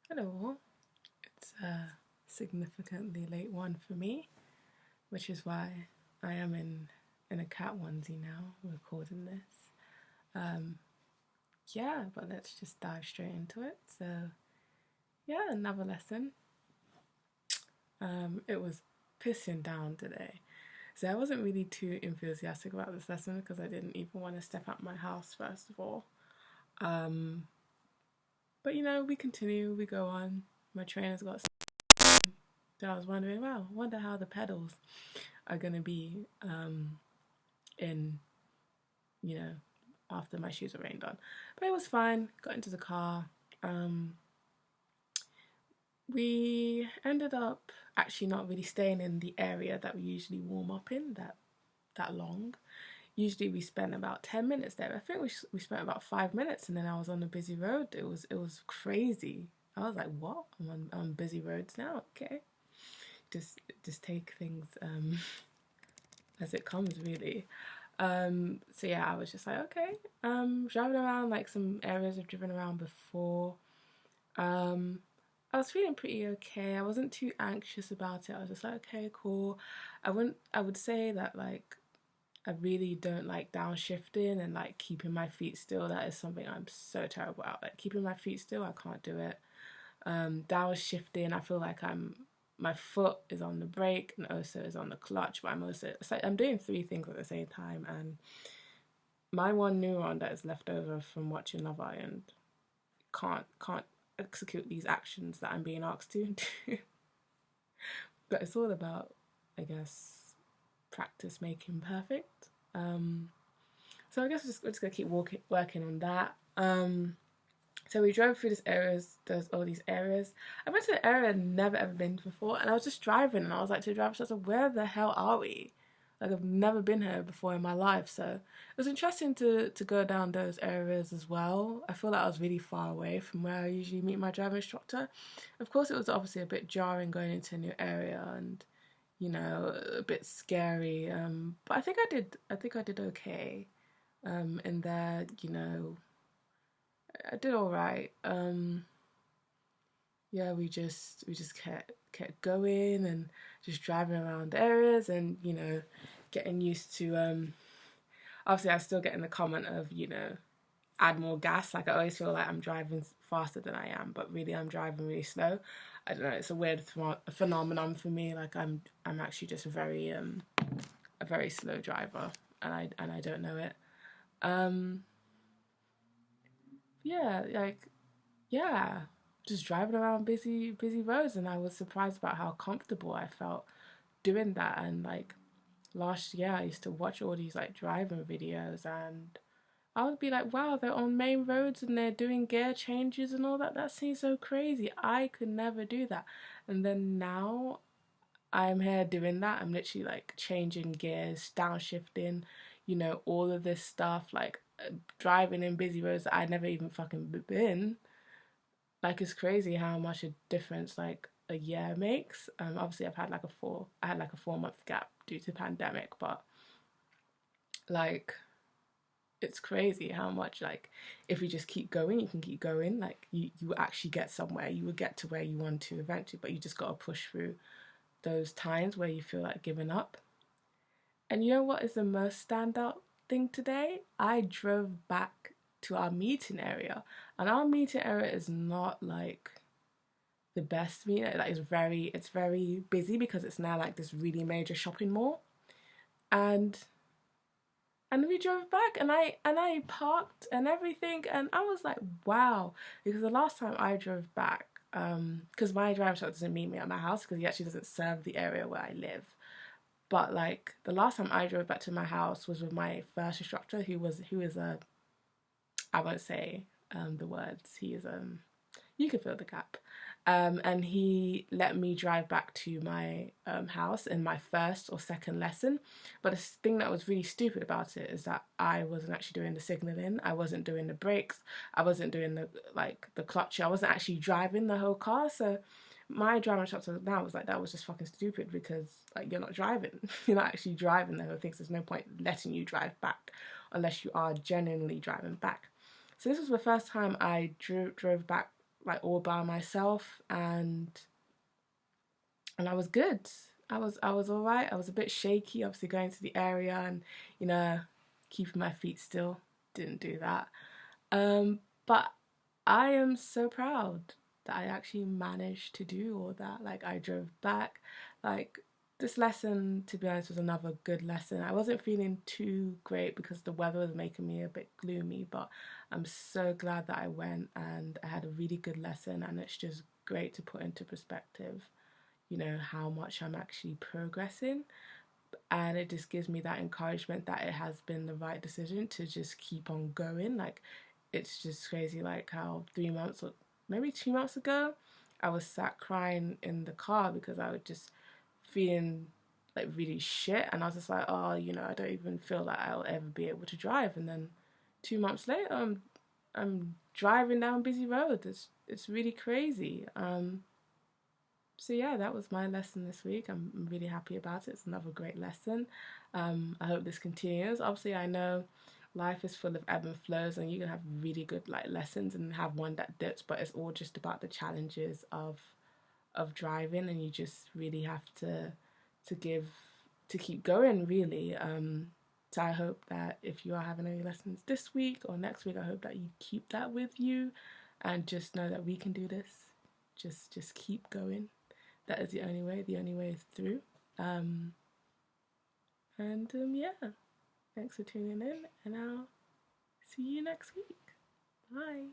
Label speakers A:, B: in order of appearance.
A: Hello, it's a significantly late one for me, which is why I am in a cat onesie now recording this. Um, yeah, but let's just dive straight into it. So, yeah, another lesson. It was pissing down today. So I wasn't really too enthusiastic about this lesson because I didn't even want to step out my house first of all. Um, but we continue, we go on. My trainer's got. So I was wondering, wow, wonder how the pedals are gonna be in, you know, after my shoes are rained on. But it was fine. Got into the car. Um, we ended up actually not really staying in the area that we usually warm up in that long. Usually we spent about 10 minutes there. I think we spent about 5 minutes, and then I was on a busy road. It was crazy. I was like, what? I'm on busy roads now. Okay, just take things as it comes, really. So yeah, I was just like, okay. Driving around like some areas I've driven around before. Um, I was feeling pretty okay. I wasn't too anxious about it. I was just like, okay, cool. I would say that like I really don't like downshifting and like keeping my feet still. That is something I'm so terrible at. Like keeping my feet still, I can't do it. Downshifting, I feel like my foot is on the brake and also is on the clutch, but it's like I'm doing three things at the same time, and my one neuron that is left over from watching Love Island can't execute these actions that I'm being asked to do. But it's all about, I guess, practice making perfect. So I guess we're just gonna keep working on that. So we drove through there's all these areas. I went to an area I'd never ever been to before, and I was just driving, and I was like to the driver, I was like, where the hell are we? Like I've never been here before in my life, so it was interesting to go down those areas as well. I feel like I was really far away from where I usually meet my driving instructor. Of course, it was obviously a bit jarring going into a new area and a bit scary. But I think I did okay. In there, I did all right. Yeah, we just kept going and just driving around areas and getting used to. Obviously, I was still getting the comment of add more gas. Like I always feel like I'm driving faster than I am, but really I'm driving really slow. I don't know. It's a weird phenomenon for me. Like I'm actually just a very slow driver, and I don't know it. Um, yeah, like yeah, just driving around busy roads, and I was surprised about how comfortable I felt doing that. And like last year I used to watch all these like driving videos, and I would be like, wow, they're on main roads and they're doing gear changes and all that. That seems so crazy. I could never do that. And then now I'm here doing that. I'm literally like changing gears, downshifting, all of this stuff, like driving in busy roads that I'd never even fucking been. Like it's crazy how much a difference like a year makes. Obviously I had like a 4 month gap due to pandemic, but like it's crazy how much like if you just keep going, you can keep going. Like you actually get somewhere. You will get to where you want to eventually, but you just gotta push through those times where you feel like giving up. And you know what is the most standout thing today? I drove back to our meeting area, and our meeting area is not like the best meeting. Like it's very busy because it's now like this really major shopping mall, and we drove back, and I parked and everything, and I was like, wow, because the last time I drove back, because my driver shop doesn't meet me at my house because he actually doesn't serve the area where I live. But like the last time I drove back to my house was with my first instructor, who is a, I won't say the words. He is you can fill the gap. And he let me drive back to my house in my first or second lesson. But the thing that was really stupid about it is that I wasn't actually doing the signaling. I wasn't doing the brakes. I wasn't doing the clutch. I wasn't actually driving the whole car. So my driving instructor now was like, that was just fucking stupid because like you're not driving. You're not actually driving the whole thing. So there's no point letting you drive back unless you are genuinely driving back. So this was the first time I drove back like all by myself, and I was good. I was all right. I was a bit shaky, obviously going to the area and you know keeping my feet still. Didn't do that. But I am so proud that I actually managed to do all that. Like I drove back. Like this lesson, to be honest, was another good lesson. I wasn't feeling too great because the weather was making me a bit gloomy, but I'm so glad that I went and I had a really good lesson, and it's just great to put into perspective, how much I'm actually progressing. And it just gives me that encouragement that it has been the right decision to just keep on going. Like, it's just crazy, like how 3 months or maybe 2 months ago, I was sat crying in the car because I was just feeling like really shit. And I was just like, oh, I don't even feel like I'll ever be able to drive. And then 2 months later, I'm driving down busy roads. It's really crazy. So yeah, that was my lesson this week. I'm really happy about it. It's another great lesson. I hope this continues. Obviously, I know life is full of ebb and flows, and you can have really good like lessons and have one that dips, but it's all just about the challenges of driving, and you just really have to give to keep going. Really. So I hope that if you are having any lessons this week or next week, I hope that you keep that with you, and just know that we can do this. Just keep going. That is the only way. The only way is through. Um, and yeah, thanks for tuning in, and I'll see you next week. Bye.